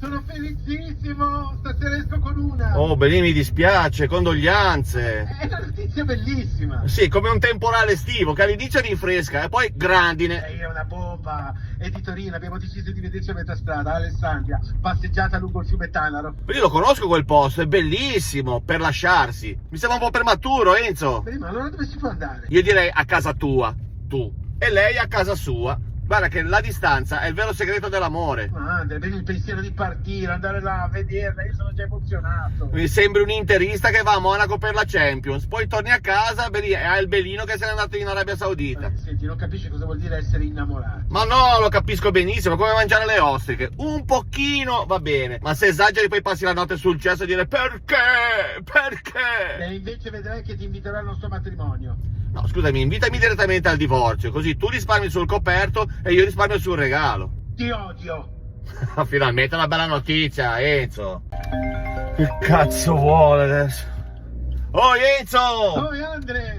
Sono felicissimo, stasera esco con una. Oh, Benì, mi dispiace, condoglianze. È una notizia bellissima. Sì, come un temporale estivo che all'inizio rinfresca e poi grandine. Lei è una bomba. È di Torino, abbiamo deciso di vederci a metà strada, Alessandria, passeggiata lungo il fiume Tanaro. Io lo conosco quel posto, è bellissimo per lasciarsi. Mi sembra un po' prematuro, Enzo. Ma allora dove si può andare? Io direi a casa tua, tu, e lei a casa sua. Guarda che la distanza è il vero segreto dell'amore. Madre, vedi il pensiero di partire, andare là a vederla, io sono già emozionato. Mi sembri un interista che va a Monaco per la Champions, poi torni a casa e ha il belino che se n'è andato in Arabia Saudita. Senti, non capisci cosa vuol dire essere innamorato. Ma no, lo capisco benissimo, è come mangiare le ostriche. Un pochino va bene, ma se esageri poi passi la notte sul cesso a dire perché? Perché? E invece vedrai che ti inviterò al nostro matrimonio. No, scusami, invitami direttamente al divorzio, così tu risparmi sul coperto e io risparmio sul regalo. Ti odio. Finalmente una bella notizia, Enzo. Che cazzo vuole adesso? Oh, Enzo! Dove Andre?